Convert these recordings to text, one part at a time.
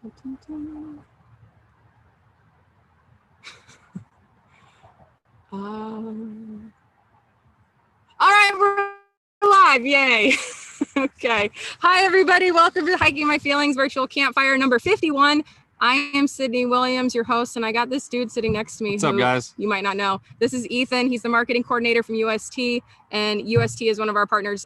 All right, we're live. Yay. Okay. Hi, everybody. Welcome to Hiking My Feelings virtual campfire number 51. I am Sydney Williams, your host, and I got this dude sitting next to me. What's up, guys? You might not know. This is Ethan. He's the marketing coordinator from UST, and UST is one of our partners.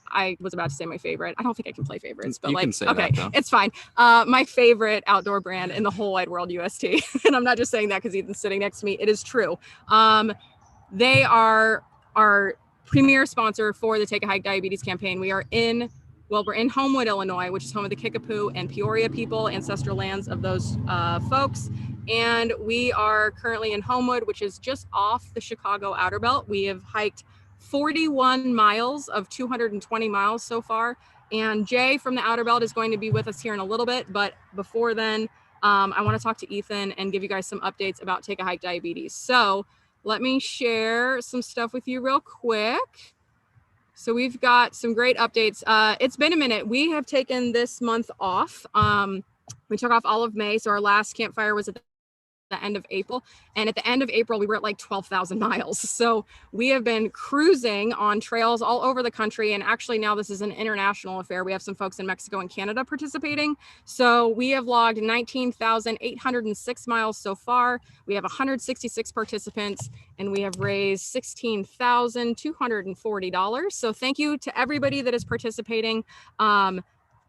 I was about to say my favorite. I don't think I can play favorites, but you like, can say okay, that, though. It's fine. My favorite outdoor brand in the whole wide world, UST. And I'm not just saying that because Ethan's sitting next to me. It is true. They are our premier sponsor for the Take a Hike Diabetes campaign. We're in Homewood, Illinois, which is home of the Kickapoo and Peoria people, ancestral lands of those folks. And we are currently in Homewood, which is just off the Chicago Outerbelt. We have hiked 41 miles of 220 miles so far. And Jay from the Outerbelt is going to be with us here in a little bit. But before then, I want to talk to Ethan and give you guys some updates about Take a Hike Diabetes. So let me share some stuff with you real quick. So we've got some great updates. It's been a minute. We have taken this month off. We took off all of May. So our last campfire was at the end of April. And at the end of April, we were at like 12,000 miles. So we have been cruising on trails all over the country. And actually now this is an international affair. We have some folks in Mexico and Canada participating. So we have logged 19,806 miles so far. We have 166 participants and we have raised $16,240. So thank you to everybody that is participating.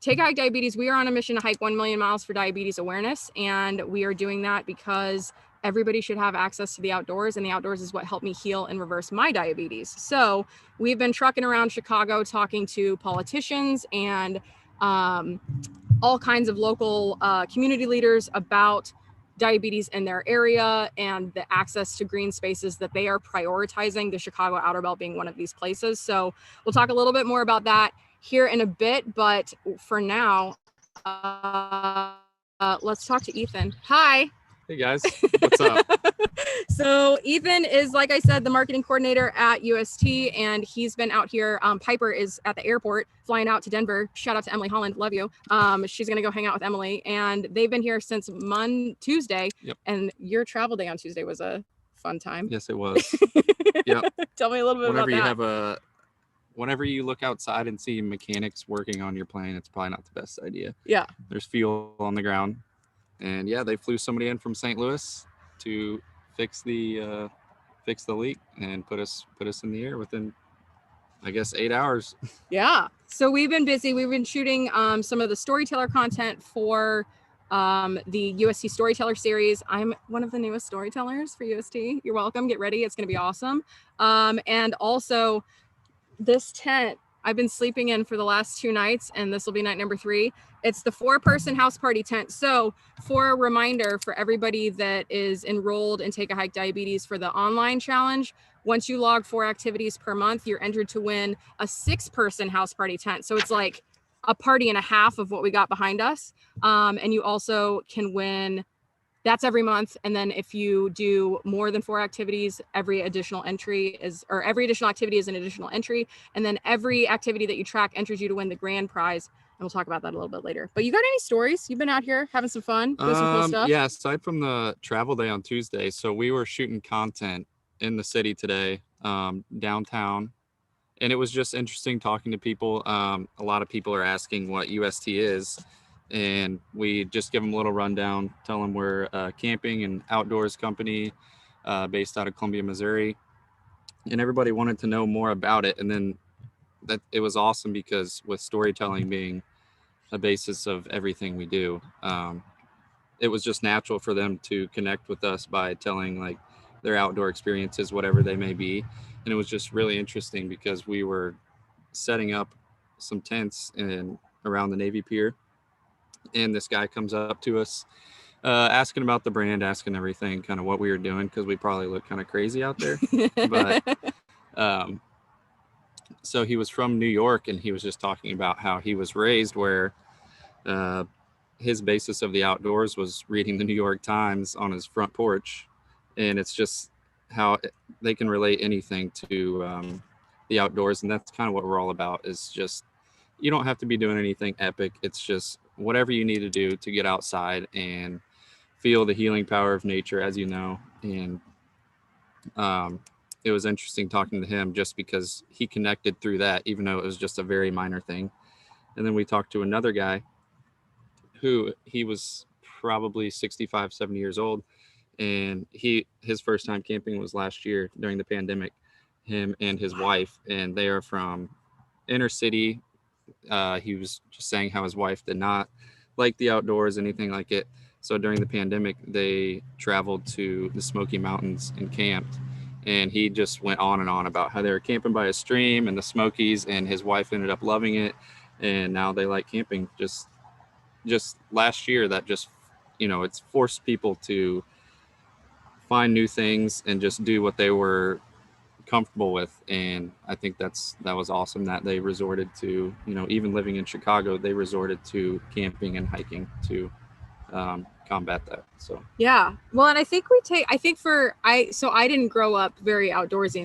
Take a Hike Diabetes, we are on a mission to hike 1 million miles for diabetes awareness. And we are doing that because everybody should have access to the outdoors, and the outdoors is what helped me heal and reverse my diabetes. So we've been trucking around Chicago talking to politicians and all kinds of local community leaders about diabetes in their area and the access to green spaces that they are prioritizing, the Chicago Outerbelt being one of these places. So we'll talk a little bit more about that here in a bit, but for now, let's talk to Ethan. Hi. Hey guys, what's up? So Ethan is, like I said, the marketing coordinator at UST, and he's been out here. Piper is at the airport flying out to Denver. Shout out to Emily Holland, love you. She's gonna go hang out with Emily, and they've been here since Tuesday. Yep. And your travel day on Tuesday was a fun time. Yes, it was. Yep. Tell me a little bit about that. Whenever you look outside and see mechanics working on your plane, it's probably not the best idea. Yeah. There's fuel on the ground. And yeah, they flew somebody in from St. Louis to fix the leak and put us in the air within, I guess, 8 hours. Yeah. So we've been busy. We've been shooting some of the storyteller content for the UST Storyteller series. I'm one of the newest storytellers for UST. You're welcome. Get ready. It's going to be awesome. And also, this tent I've been sleeping in for the last 2 nights, and this will be night number 3. It's the 4-person house party tent. So for a reminder for everybody that is enrolled in Take a Hike Diabetes for the online challenge, once you log 4 activities per month, you're entered to win a 6-person house party tent. So it's like a party and a half of what we got behind us. And you also can win. That's every month. And then if you do more than 4 activities, every additional activity is an additional entry. And then every activity that you track enters you to win the grand prize. And we'll talk about that a little bit later. But you got any stories? You've been out here having some fun, doing some cool stuff? Yeah, aside from the travel day on Tuesday. So we were shooting content in the city today, downtown. And it was just interesting talking to people. A lot of people are asking what UST is. And we just give them a little rundown, tell them we're a camping and outdoors company based out of Columbia, Missouri. And everybody wanted to know more about it. And then that it was awesome because with storytelling being a basis of everything we do, it was just natural for them to connect with us by telling like their outdoor experiences, whatever they may be. And it was just really interesting because we were setting up some tents around the Navy Pier. And this guy comes up to us, asking about the brand, asking everything, kind of what we were doing, because we probably look kind of crazy out there. But so he was from New York, and he was just talking about how he was raised where his basis of the outdoors was reading the New York Times on his front porch. And it's just how they can relate anything to the outdoors. And that's kind of what we're all about, is just, you don't have to be doing anything epic. It's just whatever you need to do to get outside and feel the healing power of nature, as you know. And it was interesting talking to him just because he connected through that, even though it was just a very minor thing. And then we talked to another guy who he was probably 65, 70 years old. And his first time camping was last year during the pandemic, him and his wife, and they are from inner city. He was just saying how his wife did not like the outdoors, anything like it. So during the pandemic, they traveled to the Smoky Mountains and camped. And he just went on and on about how they were camping by a stream in the Smokies, and his wife ended up loving it. And now they like camping. Just last year, that just, it's forced people to find new things and just do what they were comfortable with. And I think that was awesome that they resorted to, even living in Chicago, they resorted to camping and hiking to combat that. So yeah, well, and I think I didn't grow up very outdoorsy.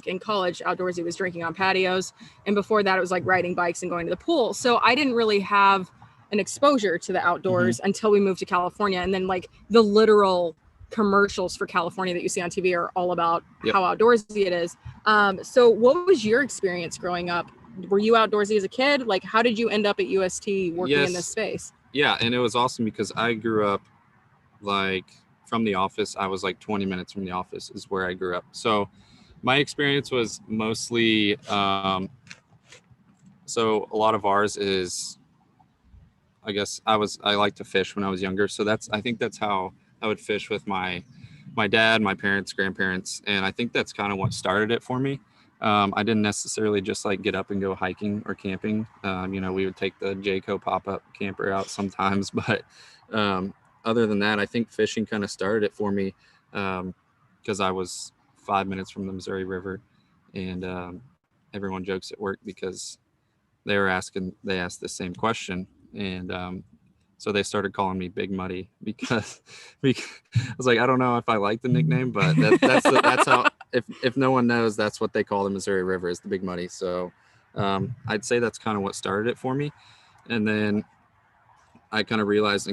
In college, outdoorsy was drinking on patios, and before that it was like riding bikes and going to the pool. So I didn't really have an exposure to the outdoors until we moved to California. And then like the literal commercials for California that you see on TV are all about how outdoorsy it is. So what was your experience growing up? Were you outdoorsy as a kid? Like, how did you end up at UST working in this space? Yeah, and it was awesome because I grew up like from the office. I was like 20 minutes from the office is where I grew up. So my experience was mostly, so a lot of ours is, I guess I like to fish when I was younger. So I think that's how I would fish with my dad, my parents, grandparents. And I think that's kind of what started it for me. I didn't necessarily just like get up and go hiking or camping. We would take the Jayco pop-up camper out sometimes, but other than that, I think fishing kind of started it for me because I was 5 minutes from the Missouri River, and everyone jokes at work because they asked the same question, and so they started calling me Big Muddy because I was like, I don't know if I like the nickname, but that's how, if no one knows, that's what they call the Missouri River, is the Big Muddy. So I'd say that's kind of what started it for me. And then I kind of realized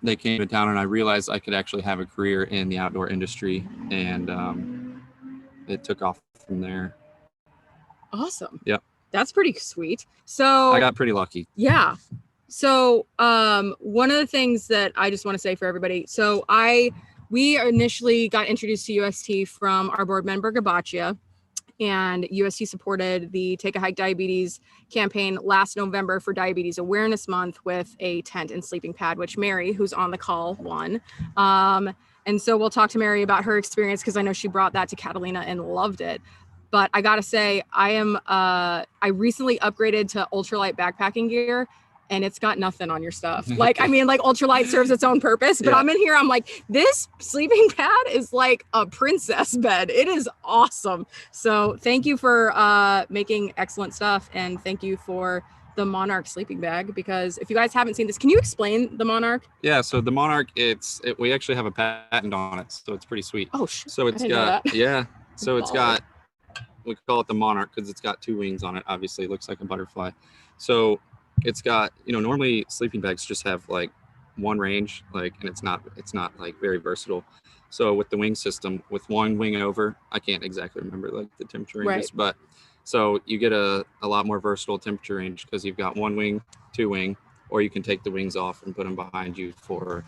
they came to town, and I realized I could actually have a career in the outdoor industry, and it took off from there. Awesome. Yep. That's pretty sweet. So I got pretty lucky. Yeah. So one of the things that I just want to say for everybody, so we initially got introduced to UST from our board member Gabacia, and UST supported the Take a Hike Diabetes campaign last November for Diabetes Awareness Month with a tent and sleeping pad, which Mary, who's on the call, won. And so we'll talk to Mary about her experience because I know she brought that to Catalina and loved it. But I gotta say, I recently upgraded to ultralight backpacking gear, and it's got nothing on your stuff. Like, I mean, like ultralight serves its own purpose, but I'm in here, I'm like, this sleeping pad is like a princess bed. It is awesome. So thank you for making excellent stuff. And thank you for the Monarch sleeping bag, because if you guys haven't seen this, can you explain the Monarch? Yeah, so the Monarch, we actually have a patent on it, so it's pretty sweet. Oh, shit. So it's got, so it's got, we call it the Monarch because it's got 2 wings on it. Obviously, it looks like a butterfly. So it's got, normally sleeping bags just have like one range, like, and it's not like very versatile. So with the wing system, with one wing over, I can't exactly remember like the temperature ranges, but so you get a lot more versatile temperature range because you've got 1 wing, 2 wing, or you can take the wings off and put them behind you for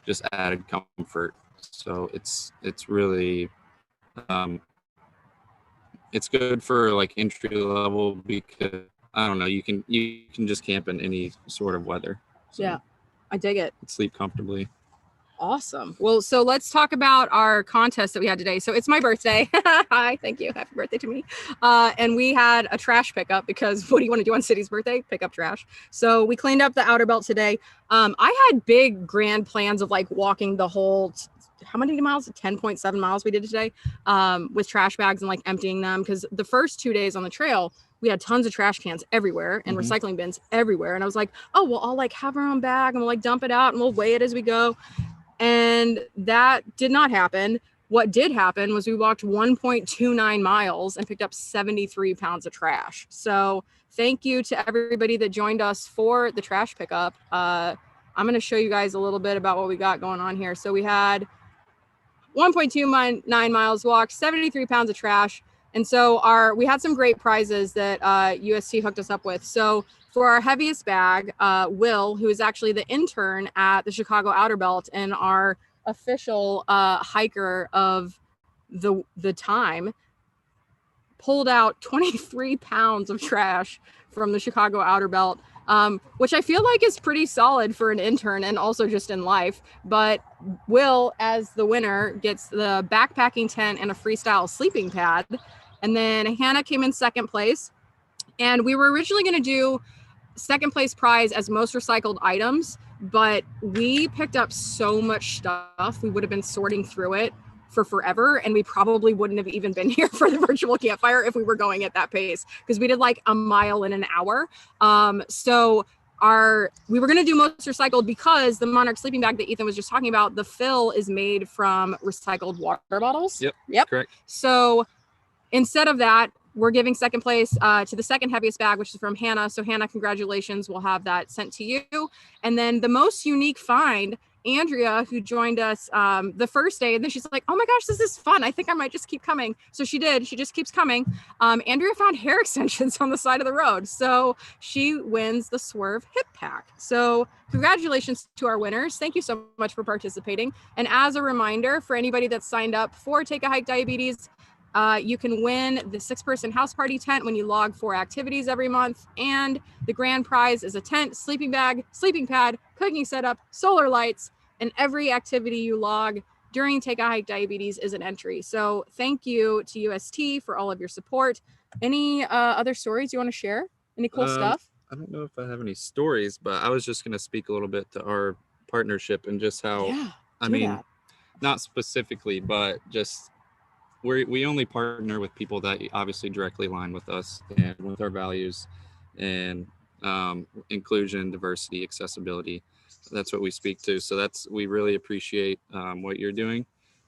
just added comfort. So it's really, it's good for like entry level because I don't know, you can just camp in any sort of weather. So yeah, I dig it. Sleep comfortably. Awesome. Well, so let's talk about our contest that we had today. So it's my birthday. Hi, thank you. Happy birthday to me. And we had a trash pickup because what do you want to do on City's birthday? Pick up trash. So we cleaned up the Outerbelt today. I had big grand plans of like walking the whole, how many miles? 10.7 miles we did today with trash bags and like emptying them. Because the first 2 days on the trail, we had tons of trash cans everywhere and recycling bins everywhere. And I was like, oh, well, I'll like have our own bag and we'll like dump it out and we'll weigh it as we go. And that did not happen. what did happen was we walked 1.29 miles and picked up 73 pounds of trash. So thank you to everybody that joined us for the trash pickup. I'm going to show you guys a little bit about what we got going on here. So we had 1.29 miles walked, 73 pounds of trash. And so we had some great prizes that UST hooked us up with. So for our heaviest bag, Will, who is actually the intern at the Chicago Outerbelt and our official hiker of the time, pulled out 23 pounds of trash from the Chicago Outerbelt, which I feel like is pretty solid for an intern and also just in life. But Will, as the winner, gets the backpacking tent and a freestyle sleeping pad. And then Hannah came in second place. And we were originally going to do second place prize as most recycled items, but we picked up so much stuff. We would have been sorting through it for forever, and we probably wouldn't have even been here for the virtual campfire if we were going at that pace, because we did like a mile in an hour. So we were going to do most recycled because the Monarch Sleeping Bag that Ethan was just talking about, the fill is made from recycled water bottles. Yep. Correct. So instead of that, we're giving second place to the second heaviest bag, which is from Hannah. So Hannah, congratulations. We'll have that sent to you. And then the most unique find, Andrea, who joined us the first day, and then she's like, oh my gosh, this is fun. I think I might just keep coming. So she did. She just keeps coming. Andrea found hair extensions on the side of the road. So she wins the Swerve Hip Pack. So congratulations to our winners. Thank you so much for participating. And as a reminder, for anybody that's signed up for Take a Hike Diabetes, you can win the 6-person house party tent when you log 4 activities every month. And the grand prize is a tent, sleeping bag, sleeping pad, cooking setup, solar lights, and every activity you log during Take a Hike Diabetes is an entry. So thank you to UST for all of your support. Any other stories you want to share? Any cool stuff? I don't know if I have any stories, but I was just going to speak a little bit to our partnership and just how, not specifically, but just we only partner with people that obviously directly align with us and with our values and inclusion, diversity, accessibility. That's what we speak to. So we really appreciate what you're doing,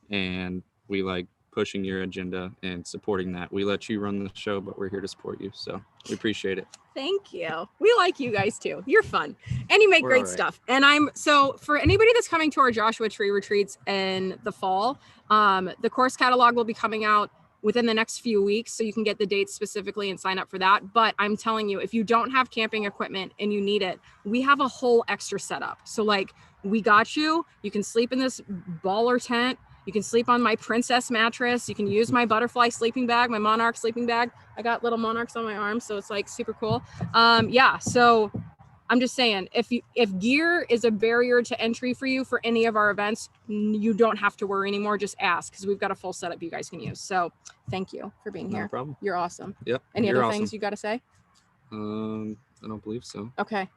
and we like pushing your agenda and supporting that. We let you run the show, but we're here to support you. So we appreciate it. Thank you. We like you guys too. You're fun and you make great stuff. And so for anybody that's coming to our Joshua Tree retreats in the fall, the course catalog will be coming out within the next few weeks, so you can get the dates specifically and sign up for that. But I'm telling you, if you don't have camping equipment and you need it, we have a whole extra setup. So like, we got you. You can sleep in this baller tent. You can sleep on my princess mattress. You can use my butterfly sleeping bag, my Monarch sleeping bag. I got little monarchs on my arms, so it's like super cool. So I'm just saying, if gear is a barrier to entry for you for any of our events, you don't have to worry anymore. Just ask, because we've got a full setup you guys can use. So thank you for being here. No problem. You're awesome. Yep. Any other things you got to say? I don't believe so. Okay.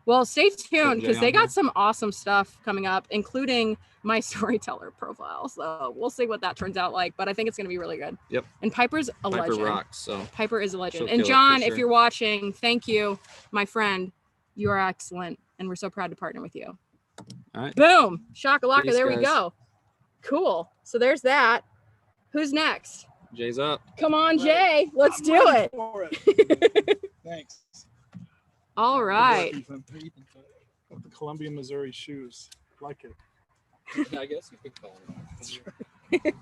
Well, stay tuned, because they got some awesome stuff coming up, including my storyteller profile. So we'll see what that turns out like, but I think it's going to be really good. Yep. And Piper's a legend. Piper rocks. So Piper is a legend. And John, if you're watching, thank you, my friend. You are excellent, and we're so proud to partner with you. All right. Boom. Shakalaka. Peace, there guys. we go. Cool. So there's that. Who's next? Jay's up. Come on, Jay. Let's do it. Thanks. All right. Ethan. With the Columbia, Missouri shoes. Like it. I guess you could call it.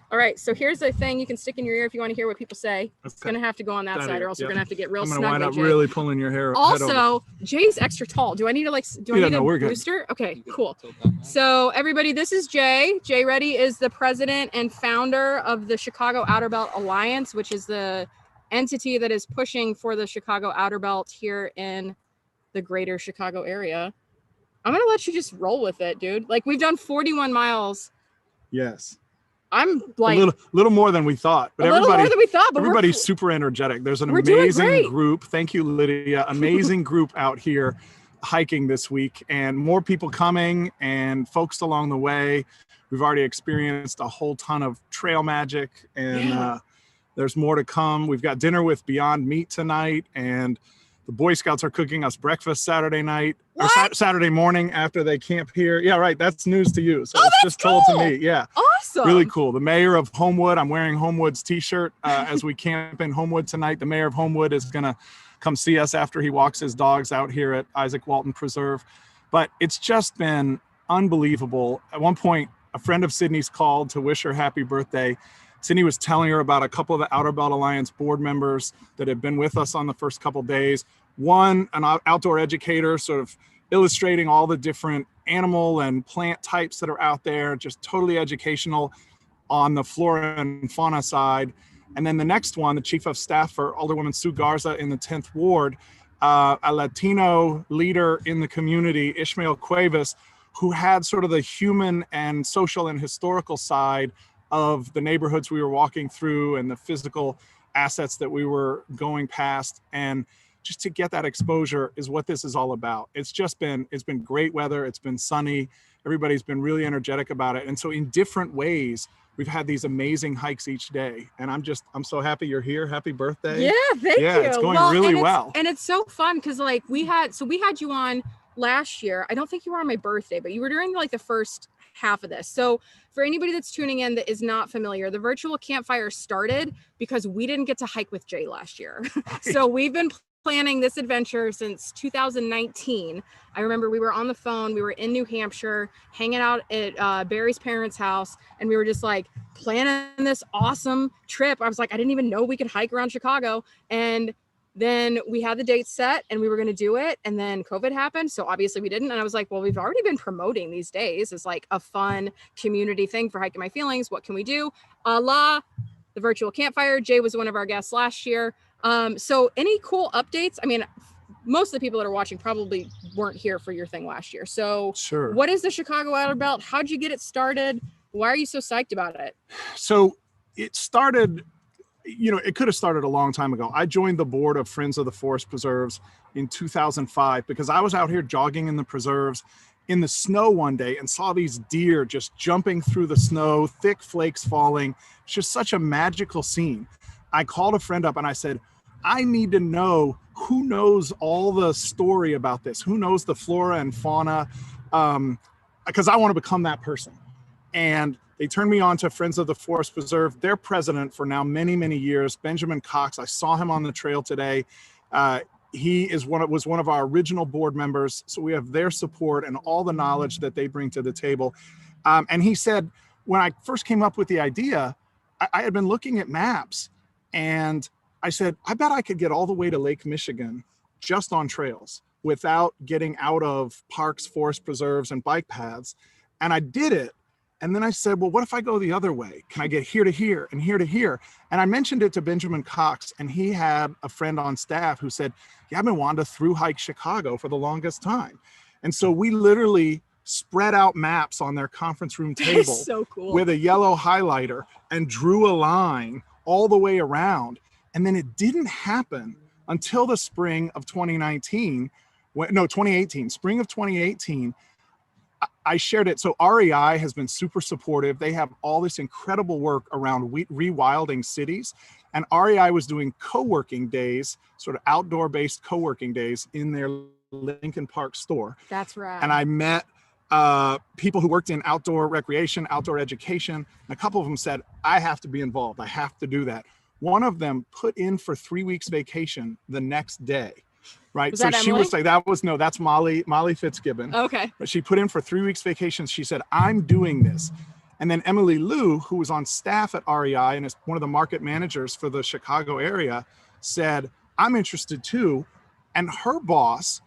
All right. So here's the thing you can stick in your ear if you want to hear what people say. It's going to have to go on that side, or else we're going to have to get real snug. I'm going to wind up Jay. really pulling your hair. Also, Jay's extra tall. Do I need to we're good. booster? Okay, cool. So everybody, this is Jay. Jay Reddy is the president and founder of the Chicago Outerbelt Alliance, which is the entity that is pushing for the Chicago Outerbelt here in the greater Chicago area. I'm going to let you just roll with it, dude. Like, we've done 41 miles. Yes. I'm like a little more than we thought, but everybody's super energetic. There's an amazing group. Thank you, Lydia. Amazing group out here hiking this week, and more people coming and folks along the way. We've already experienced a whole ton of trail magic, and there's more to come. We've got dinner with Beyond Meat tonight, and The Boy Scouts are cooking us breakfast Saturday night or Saturday morning after they camp here. Yeah, right. That's news to you. So it's just told to me. Yeah. Awesome. Really cool. The mayor of Homewood, I'm wearing Homewood's t-shirt as we camp in Homewood tonight. The mayor of Homewood is going to come see us after he walks his dogs out here at Isaac Walton Preserve. But it's just been unbelievable. At one point, a friend of Sydney's called to wish her happy birthday. Sydney was telling her about a couple of the Outerbelt Alliance board members that have been with us on the first couple of days. One, an outdoor educator, sort of illustrating all the different animal and plant types that are out there, just totally educational on the flora and fauna side. And then the next one, the chief of staff for Alderwoman Sue Garza in the 10th Ward, a Latino leader in the community, Ishmael Cuevas, who had sort of the human and social and historical side of the neighborhoods we were walking through and the physical assets that we were going past. And just to get that exposure is what this is all about. It's been great weather. It's been sunny. Everybody's been really energetic about it. And so in different ways, we've had these amazing hikes each day. And I'm so happy you're here. Happy birthday. Yeah, thank you. It's going really well. And it's so fun because like we had you on last year. I don't think you were on my birthday, but you were during like the first half of this. So for anybody that's tuning in that is not familiar, the virtual campfire started because we didn't get to hike with Jay last year. So we've been planning this adventure since 2019. I remember we were on the phone, we were in New Hampshire, hanging out at Barry's parents' house, and we were just like planning this awesome trip. I was like, I didn't even know we could hike around Chicago. And then we had the date set and we were going to do it. And then COVID happened. So obviously we didn't. And I was like, well, we've already been promoting these days as like a fun community thing for Hiking My Feelings. What can we do? The virtual campfire. Jay was one of our guests last year. So any cool updates? I mean, most of the people that are watching probably weren't here for your thing last year. So sure. What is the Chicago Outerbelt? How'd you get it started? Why are you so psyched about it? So it started, it could have started a long time ago. I joined the board of Friends of the Forest Preserves in 2005 because I was out here jogging in the preserves in the snow one day and saw these deer just jumping through the snow, thick flakes falling. It's just such a magical scene. I called a friend up and I said, I need to know who knows all the story about this, who knows the flora and fauna, because I want to become that person. And they turned me on to Friends of the Forest Preserve. Their president for now many, many years, Benjamin Cox. I saw him on the trail today. He was one of our original board members. So we have their support and all the knowledge that they bring to the table. And he said, when I first came up with the idea, I had been looking at maps and I said, I bet I could get all the way to Lake Michigan just on trails without getting out of parks, forest preserves, and bike paths. And I did it. And then I said, well, what if I go the other way? Can I get here to here and here to here? And I mentioned it to Benjamin Cox, and he had a friend on staff who said, yeah, I've been wanting to through hike Chicago for the longest time. And so we literally spread out maps on their conference room table so cool. with a yellow highlighter and drew a line all the way around. And then it didn't happen until the spring of 2018, spring of 2018, I shared it. So REI has been super supportive. They have all this incredible work around rewilding cities. And REI was doing co-working days, sort of outdoor-based co-working days in their Lincoln Park store. That's right. And I met people who worked in outdoor recreation, outdoor education. And a couple of them said, I have to be involved. I have to do that. One of them put in for 3 weeks vacation the next day. Right. Was so that she Emily? was like, that's Molly Fitzgibbon. Okay. But she put in for 3 weeks vacation. She said, I'm doing this. And then Emily Liu, who was on staff at REI and is one of the market managers for the Chicago area, said, I'm interested too. And her boss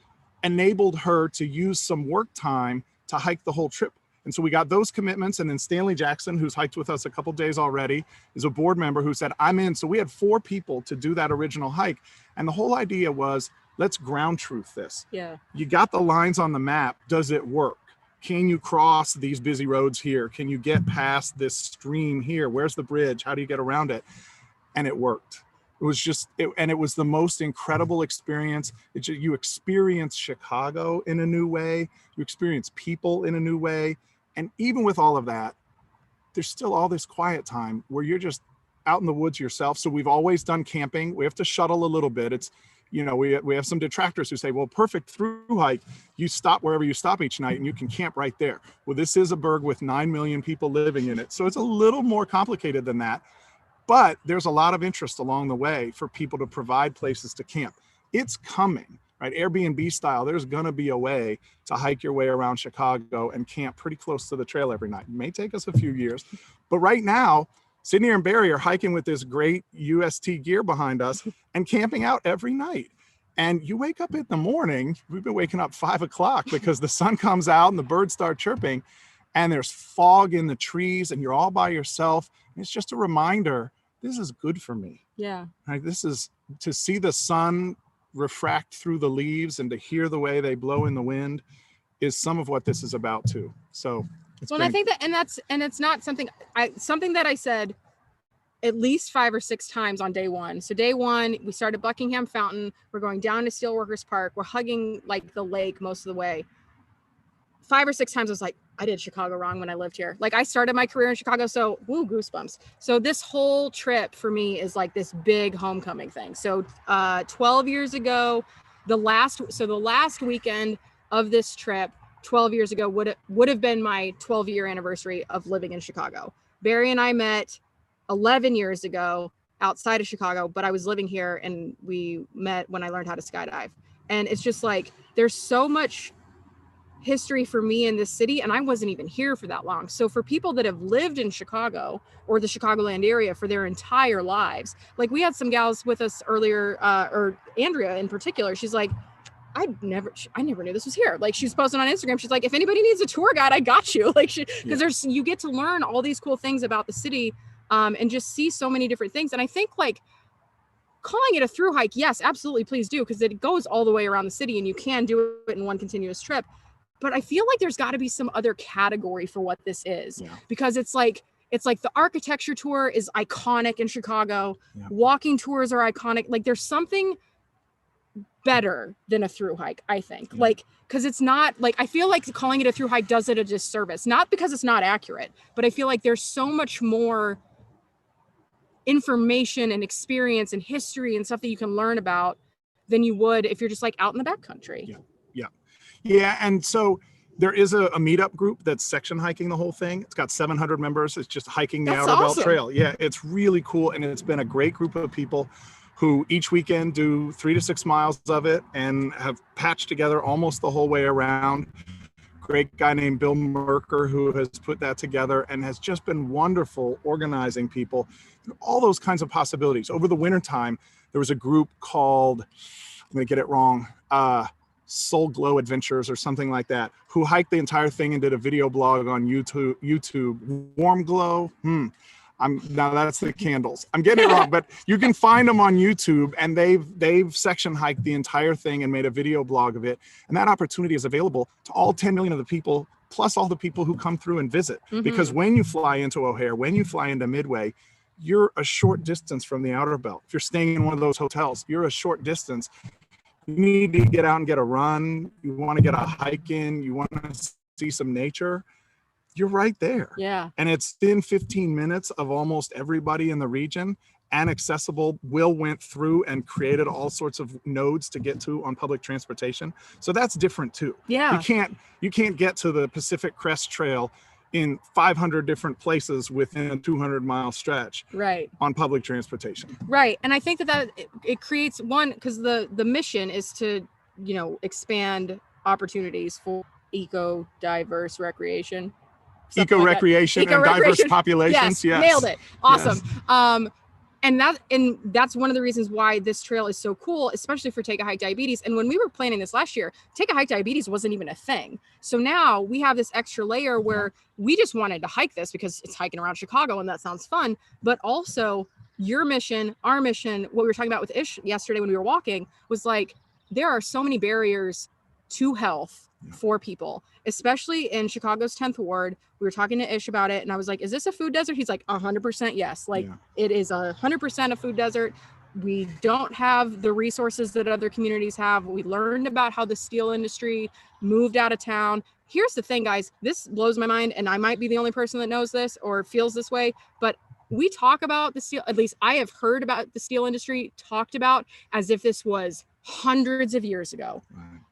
enabled her to use some work time to hike the whole trip. And so we got those commitments. And then Stanley Jackson, who's hiked with us a couple days already, is a board member who said, I'm in. So we had 4 people to do that original hike. And the whole idea was, let's ground truth this. Yeah. You got the lines on the map. Does it work? Can you cross these busy roads here? Can you get past this stream here? Where's the bridge? How do you get around it? And it worked. It was just, and it was the most incredible experience. You experience Chicago in a new way. You experience people in a new way. And even with all of that, there's still all this quiet time where you're just out in the woods yourself. So we've always done camping. We have to shuttle a little bit. It's You know, we have some detractors who say, well, perfect through hike, you stop wherever you stop each night and you can camp right there. Well, this is a burg with 9 million people living in it. So it's a little more complicated than that. But there's a lot of interest along the way for people to provide places to camp. It's coming, right? Airbnb style, there's going to be a way to hike your way around Chicago and camp pretty close to the trail every night. It may take us a few years, but right now, Sydney and Barry are hiking with this great UST gear behind us and camping out every night. And you wake up in the morning, we've been waking up 5 o'clock because the sun comes out and the birds start chirping and there's fog in the trees and you're all by yourself. And it's just a reminder, this is good for me. Yeah. Right? This is to see the sun refract through the leaves and to hear the way they blow in the wind is some of what this is about too. So I think that, and it's not something that I said at least 5 or 6 times on day one. So day one, we started Buckingham Fountain. We're going down to Steelworkers Park. We're hugging like the lake most of the way. 5 or 6 times I was like, I did Chicago wrong when I lived here. Like I started my career in Chicago. So goosebumps. So this whole trip for me is like this big homecoming thing. So 12 years ago, the last weekend of this trip, 12 years ago would have been my 12-year anniversary of living in Chicago. Barry and I met 11 years ago outside of Chicago, but I was living here and we met when I learned how to skydive. And it's just like, there's so much history for me in this city and I wasn't even here for that long. So for people that have lived in Chicago or the Chicagoland area for their entire lives, like we had some gals with us earlier, or Andrea in particular, she's like, I never knew this was here. Like she's posting on Instagram. She's like, if anybody needs a tour guide, I got you. Like because you get to learn all these cool things about the city and just see so many different things. And I think like calling it a through hike, yes, absolutely, please do, because it goes all the way around the city and you can do it in one continuous trip. But I feel like there's got to be some other category for what this is, because it's like the architecture tour is iconic in Chicago. Yeah. Walking tours are iconic. Like there's something better than a through hike, I think. Yeah. Like, because it's not like, I feel like calling it a through hike does it a disservice, not because it's not accurate, but I feel like there's so much more information and experience and history and stuff that you can learn about than you would if you're just like out in the backcountry. Yeah. And so there is a meetup group that's section hiking the whole thing. It's got 700 members. It's just hiking the Outerbelt Trail. Yeah, it's really cool. And it's been a great group of people who each weekend do 3 to 6 miles of it and have patched together almost the whole way around. Great guy named Bill Merker who has put that together and has just been wonderful organizing people. All those kinds of possibilities. Over the wintertime, there was a group called, I'm going to get it wrong, Soul Glow Adventures or something like that, who hiked the entire thing and did a video blog on YouTube. Warm Glow. Now that's the candles. I'm getting it wrong, but you can find them on YouTube, and they've section hiked the entire thing and made a video blog of it. And that opportunity is available to all 10 million of the people, plus all the people who come through and visit. Mm-hmm. Because when you fly into O'Hare, when you fly into Midway, you're a short distance from the Outerbelt. If you're staying in one of those hotels, you're a short distance. You need to get out and get a run. You want to get a hike in. You want to see some nature. You're right there. Yeah. And it's in 15 minutes of almost everybody in the region and accessible. Will went through and created all sorts of nodes to get to on public transportation. So that's different too. Yeah. You can't get to the Pacific Crest Trail in 500 different places within a 200-mile stretch, right, on public transportation. Right. And I think that it creates one, because the mission is to, expand opportunities for eco-diverse recreation. Eco-recreation and diverse populations. Yes. Nailed it. Awesome. Yes. And that's one of the reasons why this trail is so cool, especially for Take a Hike Diabetes. And when we were planning this last year, Take a Hike Diabetes wasn't even a thing. So now we have this extra layer where we just wanted to hike this because it's hiking around Chicago and that sounds fun. But also your mission, our mission, what we were talking about with Ish yesterday when we were walking was like, there are so many barriers to health for people, especially in Chicago's 10th Ward. We were talking to Ish about it and I was like, is this a food desert? He's like, 100% yes. Like it is 100% a food desert. We don't have the resources that other communities have. We learned about how the steel industry moved out of town. Here's the thing, guys, this blows my mind, and I might be the only person that knows this or feels this way, but we talk about the steel, at least I have heard about the steel industry talked about as if this was hundreds of years ago,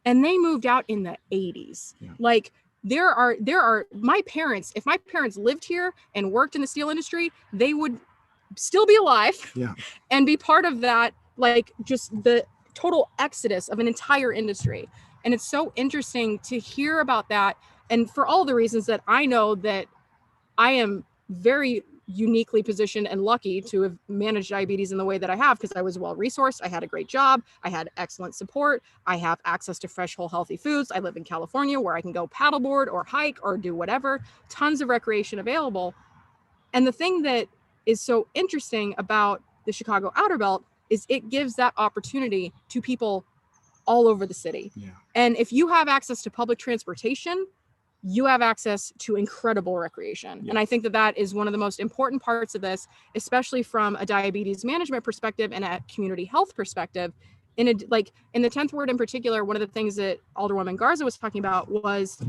and they moved out in the 80s. Like there are my parents, if my parents lived here and worked in the steel industry, they would still be alive and be part of that, like just the total exodus of an entire industry. And it's so interesting to hear about that. And for all the reasons that I know that I am very uniquely positioned and lucky to have managed diabetes in the way that I have, because I was well resourced. I had a great job. I had excellent support. I have access to fresh, whole, healthy foods. I live in California where I can go paddleboard or hike or do whatever, tons of recreation available. And the thing that is so interesting about the Chicago Outerbelt is it gives that opportunity to people all over the city. And if you have access to public transportation, you have access to incredible recreation. And I think that that is one of the most important parts of this, especially from a diabetes management perspective and a community health perspective. In the 10th ward in particular, one of the things that Alderwoman Garza was talking about was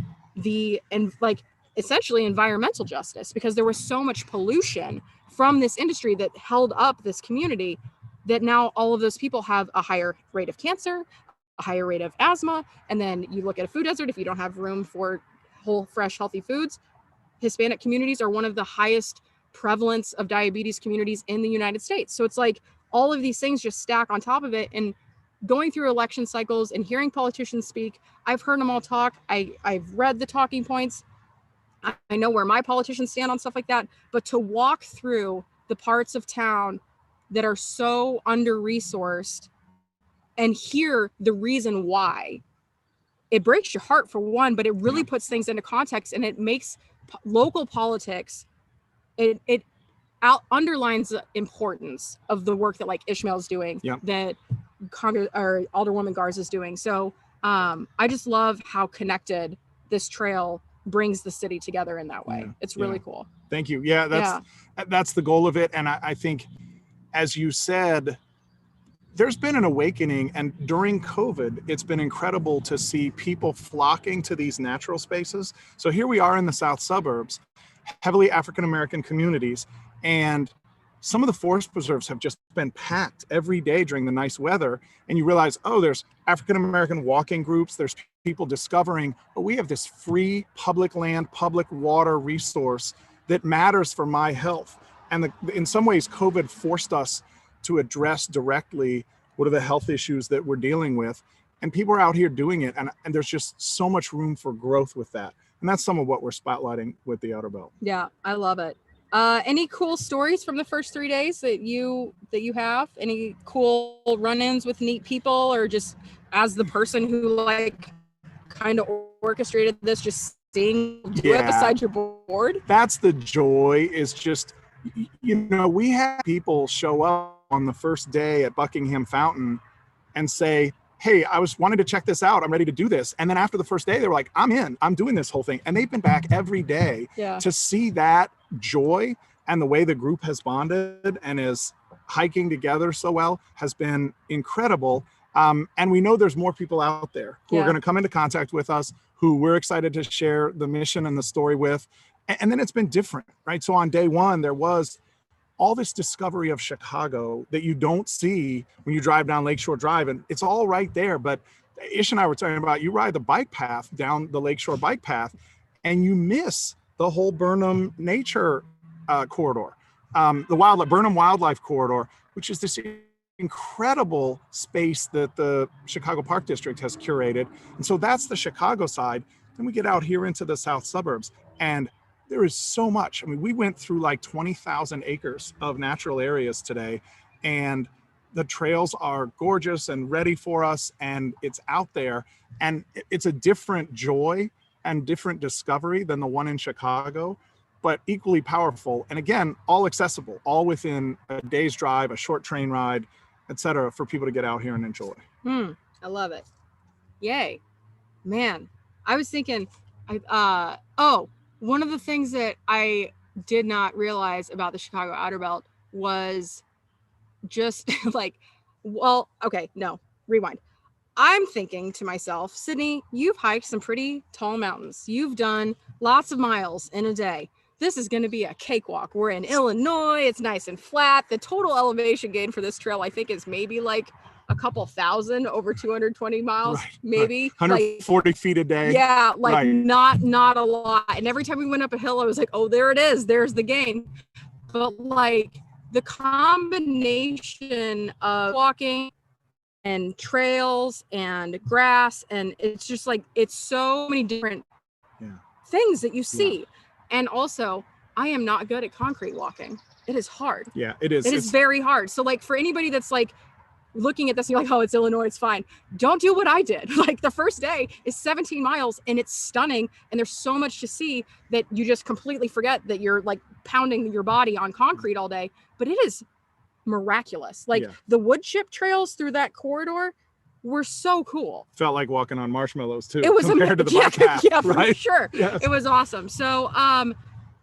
essentially environmental justice, because there was so much pollution from this industry that held up this community, that now all of those people have a higher rate of cancer, a higher rate of asthma. And then you look at a food desert, if you don't have room for whole, fresh, healthy foods, Hispanic communities are one of the highest prevalence of diabetes communities in the United States. So it's like all of these things just stack on top of it. And going through election cycles and hearing politicians speak, I've heard them all talk. I've read the talking points. I know where my politicians stand on stuff like that. But to walk through the parts of town that are so under-resourced and hear the reason why, it breaks your heart for one, but it really puts things into context, and it makes local politics, it underlines the importance of the work that like Ishmael's doing, that Alderwoman Garza is doing. So I just love how connected this trail brings the city together in that way. It's really cool. Thank you. That's the goal of it. And I think, as you said, there's been an awakening, and during COVID, it's been incredible to see people flocking to these natural spaces. So here we are in the south suburbs, heavily African-American communities, and some of the forest preserves have just been packed every day during the nice weather. And you realize, oh, there's African-American walking groups, there's people discovering, oh, we have this free public land, public water resource that matters for my health. And in some ways, COVID forced us to address directly what are the health issues that we're dealing with. And people are out here doing it. And there's just so much room for growth with that. And that's some of what we're spotlighting with the Outerbelt. Yeah, I love it. Any cool stories from the first 3 days that you have? Any cool run-ins with neat people, or just as the person who like kind of orchestrated this, just seeing do it beside your board? That's the joy, is just, we had people show up on the first day at Buckingham Fountain and say, hey, I was wanting to check this out. I'm ready to do this. And then after the first day, they were like, I'm in, I'm doing this whole thing. And they've been back every day to see that joy, and the way the group has bonded and is hiking together so well has been incredible. And we know there's more people out there who are going to come into contact with us, who we're excited to share the mission and the story with. And then it's been different, right? So on day one, there was all this discovery of Chicago that you don't see when you drive down Lakeshore Drive, and it's all right there. But Ish and I were talking about, you ride the bike path down the Lakeshore bike path, and you miss the whole Burnham nature corridor, the Burnham Wildlife Corridor, which is this incredible space that the Chicago Park District has curated. And so that's the Chicago side. Then we get out here into the south suburbs, and there is so much. I mean, we went through like 20,000 acres of natural areas today, and the trails are gorgeous and ready for us, and it's out there, and it's a different joy and different discovery than the one in Chicago, but equally powerful. And again, all accessible, all within a day's drive, a short train ride, etc., for people to get out here and enjoy. I love it. Yay. Man, I was thinking, one of the things that I did not realize about the Chicago Outerbelt was just rewind. I'm thinking to myself, Sydney, you've hiked some pretty tall mountains. You've done lots of miles in a day. this is going to be a cakewalk. We're in Illinois. It's nice and flat. The total elevation gain for this trail, I think, is maybe like a couple thousand over 220 miles, maybe 140 feet a day. Yeah, like not a lot. And every time we went up a hill, I was like, oh, there it is. There's the gain. But like the combination of walking and trails and grass, and it's just like, it's so many different things that you see. And also, I am not good at concrete walking. It is hard. Yeah, it is. It's very hard. So like for anybody that's like looking at this and you're like, oh, it's Illinois, it's fine. Don't do what I did. Like the first day is 17 miles and it's stunning. And there's so much to see that you just completely forget that you're like pounding your body on concrete all day. But it is miraculous. Like the wood chip trails through that corridor were so cool. Felt like walking on marshmallows too. It was compared to the bike path, for sure. Yes. It was awesome. So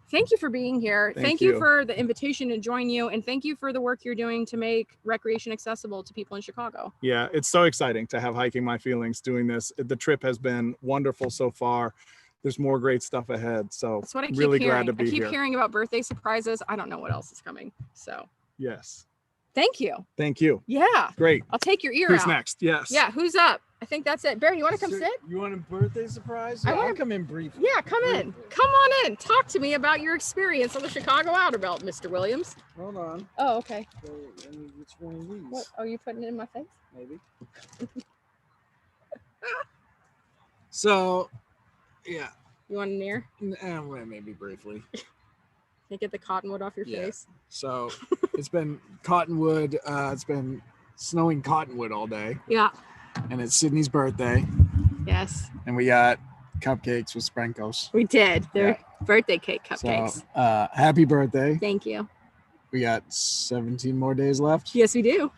thank you for being here. Thank you for the invitation to join you. And thank you for the work you're doing to make recreation accessible to people in Chicago. Yeah, it's so exciting to have Hiking My Feelings doing this. The trip has been wonderful so far. There's more great stuff ahead. So that's what I keep really hearing. Glad to be I keep here. Hearing about birthday surprises. I don't know what else is coming. So yes. Thank you. Thank you. Yeah. Great. I'll take your ear Who's out. next? Yes. Yeah, who's up? I think that's it. Barry, you want to come sit? You want a birthday surprise? Yeah, I'll come in briefly. Yeah, come in. Come on in. Talk to me about your experience on the Chicago Outerbelt, Mr. Williams. Hold on. Oh, okay. So, which one of these? What? Are you putting it in my face? Maybe. So, yeah. You want an ear? Well, maybe briefly. Can you get the cottonwood off your face? So, it's been cottonwood. It's been snowing cottonwood all day. Yeah. And it's Sydney's birthday. Yes. And we got cupcakes with sprinkles. We did. They're birthday cake cupcakes. So, happy birthday. Thank you. We got 17 more days left. Yes, we do.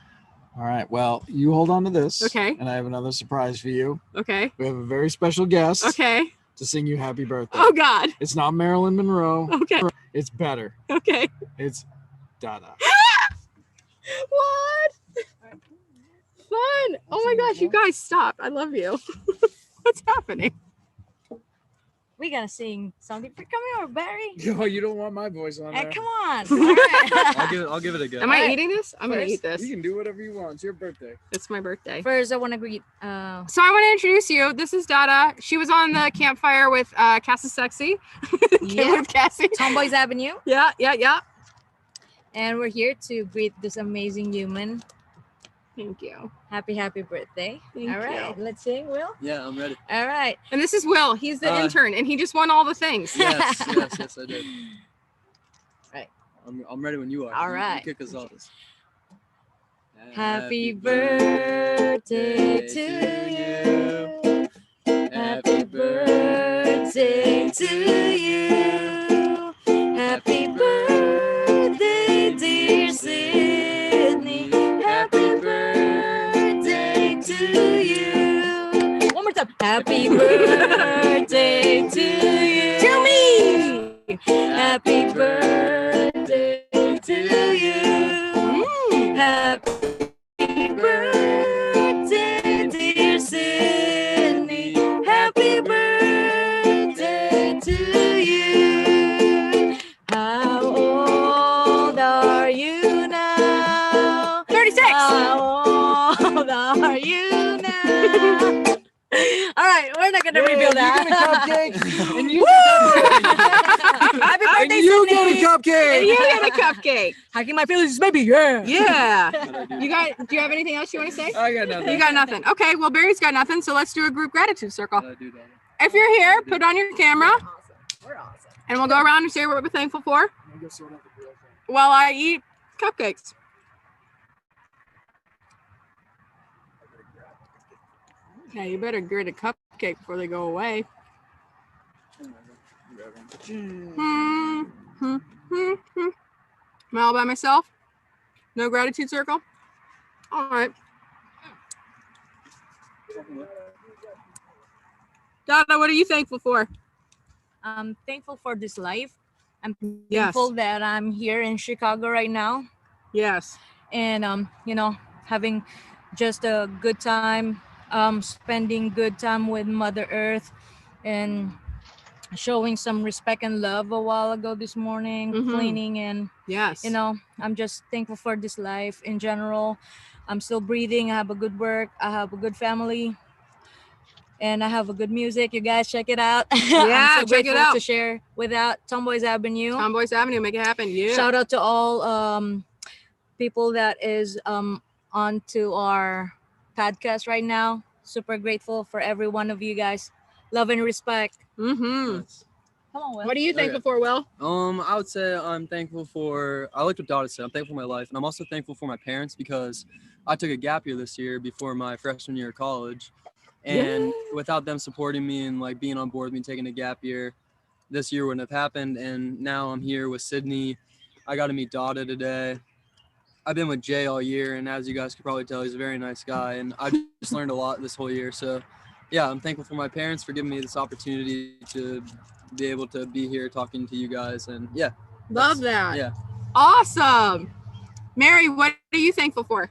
All right. Well, you hold on to this. Okay. And I have another surprise for you. Okay. We have a very special guest. Okay. To sing you happy birthday. Oh, God. It's not Marilyn Monroe. Okay. It's better. Okay. It's Dada. What? Fun. Oh my gosh, you guys stop. I love you. What's happening? We gotta sing something. Come here, Barry. Yo, you don't want my voice on there. Come on. All right. I'll give it a go. Am I eating this? I'm gonna eat this. You can do whatever you want. It's your birthday. It's my birthday. First, I want to greet. So I want to introduce you. This is Dada. She was on the Campfire with Cassie Sexy. With Cassie. Tomboys Avenue. Yeah, yeah, yeah. And we're here to greet this amazing human. Thank you. Happy birthday. Thank All right, you. let's sing, Will. Yeah, I'm ready. All right. And this is Will. He's the intern, and he just won all the things. Yes, I did. Right. I'm ready when you are. All right. You kick us off. Happy birthday to you. Happy birthday to you. Happy birthday, dear Sydney. Happy birthday to you. One more time. Happy birthday to you. To me. Happy birthday to you. Happy birthday, dear Sydney. Happy birthday to you. How old are you now? 36. How old are you now? All right, we're not gonna reveal that. You get a cupcake, and you Happy birthday, and you Sydney. get a cupcake. And you get a cupcake. Hiking my feelings, maybe. Yeah. Yeah. Do you have anything else you want to say? I got nothing. You got nothing. Okay, well, Barry's got nothing, so let's do a group gratitude circle. If you're here, put on your camera, We're awesome. and we'll go around and say what we're thankful for while I eat cupcakes. Yeah, you better grit a cupcake before they go away. Am I all by myself? No gratitude circle? All right. Dada, what are you thankful for? I'm thankful for this life. I'm Yes. thankful that I'm here in Chicago right now, Yes. and having just a good time, spending good time with Mother Earth, and showing some respect and love a while ago this morning, cleaning, and yes, I'm just thankful for this life in general. I'm still breathing. I have a good work. I have a good family. And I have a good music. You guys check it out. Yeah, I'm so check it grateful out. to share without Tomboys Avenue. Tomboys Avenue, make it happen. Yeah. Shout out to all people that is onto our podcast right now. Super grateful for every one of you guys. Love and respect. Yes. Come on, Will. What are you thankful for, Will? I would say I'm thankful for, I like what Donna said, I'm thankful for my life. And I'm also thankful for my parents because I took a gap year this year before my freshman year of college. And without them supporting me and like being on board with me taking a gap year, this year wouldn't have happened. And now I'm here with Sydney. I got to meet Dada today. I've been with Jay all year. And as you guys could probably tell, he's a very nice guy. And I've just learned a lot this whole year. So yeah, I'm thankful for my parents for giving me this opportunity to be able to be here talking to you guys. And yeah. Love that. Yeah. Awesome. Mary, what are you thankful for?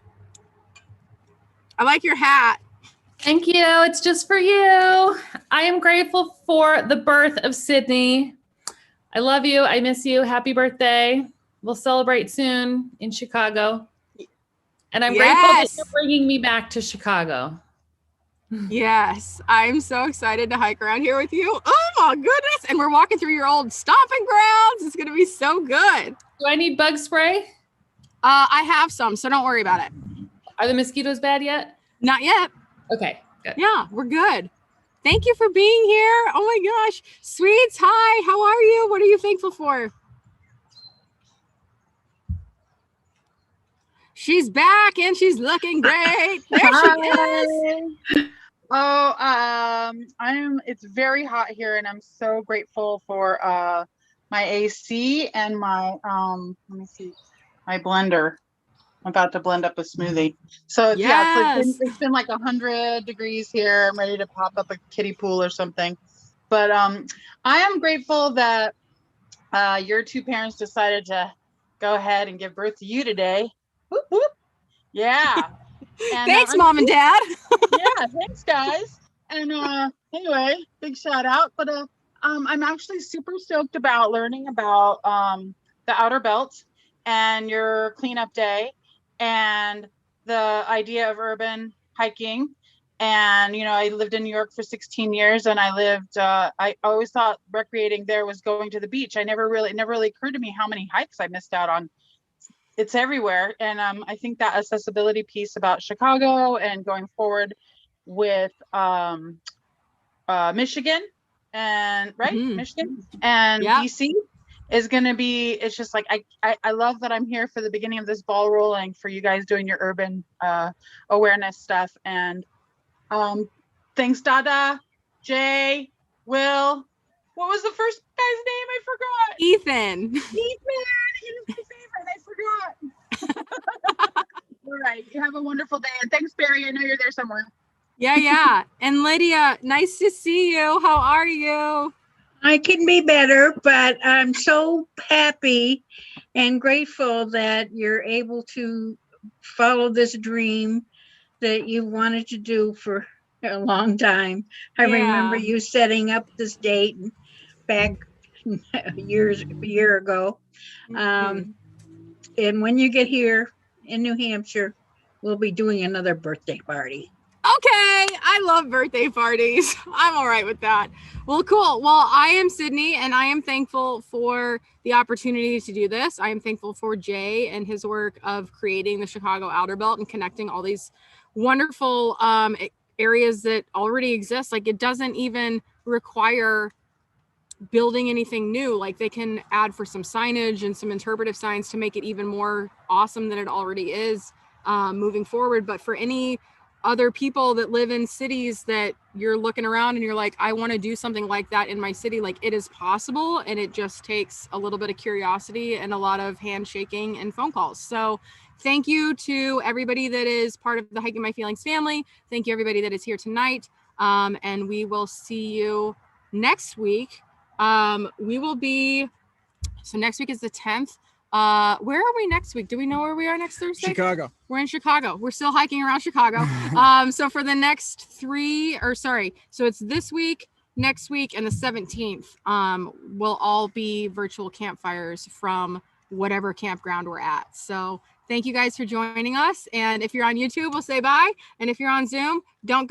I like your hat. Thank you. It's just for you. I am grateful for the birth of Sydney. I love you. I miss you. Happy birthday. We'll celebrate soon in Chicago. And I'm grateful that you're bringing me back to Chicago. Yes, I'm so excited to hike around here with you. Oh my goodness. And we're walking through your old stomping grounds. It's going to be so good. Do I need bug spray? I have some, so don't worry about it. Are the mosquitoes bad yet? Not yet. Okay, good. Yeah, we're good. Thank you for being here. Oh my gosh. Sweets, hi. How are you? What are you thankful for? She's back and she's looking great. There she is. Oh, it's very hot here and I'm so grateful for my AC and my let me see, my blender. I'm about to blend up a smoothie. So it's been like 100 degrees here. I'm ready to pop up a kiddie pool or something. But I am grateful that your two parents decided to go ahead and give birth to you today. Whoop, whoop. Yeah. And, thanks, Mom and Dad. Yeah, thanks, guys. And anyway, big shout out. But I'm actually super stoked about learning about the Outerbelt and your cleanup day and the idea of urban hiking. And, I lived in New York for 16 years and I always thought recreating there was going to the beach. It never really occurred to me how many hikes I missed out on. It's everywhere. And I think that accessibility piece about Chicago and going forward with Michigan and Michigan and DC is going to be, it's just like, I love that I'm here for the beginning of this ball rolling for you guys doing your urban awareness stuff. And thanks, Dada, Jay, Will. What was the first guy's name? I forgot. Ethan. He was my favorite. I forgot. All right. You have a wonderful day. And thanks, Barry. I know you're there somewhere. Yeah. And Lydia, nice to see you. How are you? I can be better, but I'm so happy and grateful that you're able to follow this dream that you wanted to do for a long time. I remember you setting up this date back a year ago. And when you get here in New Hampshire, we'll be doing another birthday party. Okay, I love birthday parties. I'm all right with that. Well, cool. Well, I am Sydney, and I am thankful for the opportunity to do this. I am thankful for Jay and his work of creating the Chicago Outerbelt and connecting all these wonderful areas that already exist. Like, it doesn't even require building anything new. Like, they can add for some signage and some interpretive signs to make it even more awesome than it already is moving forward. But for any other people that live in cities that you're looking around and you're like, I want to do something like that in my city, like, it is possible, and it just takes a little bit of curiosity and a lot of handshaking and phone calls. So thank you to everybody that is part of the Hiking My Feelings family. Thank you everybody that is here tonight, and we will see you next week. We will be, so next week is the 10th. Where are we next week? Do we know where we are next Thursday? Chicago. We're in Chicago. We're still hiking around Chicago. So for the next so it's this week, next week and the 17th will all be virtual campfires from whatever campground we're at. So thank you guys for joining us. And if you're on YouTube, we'll say bye. And if you're on Zoom, don't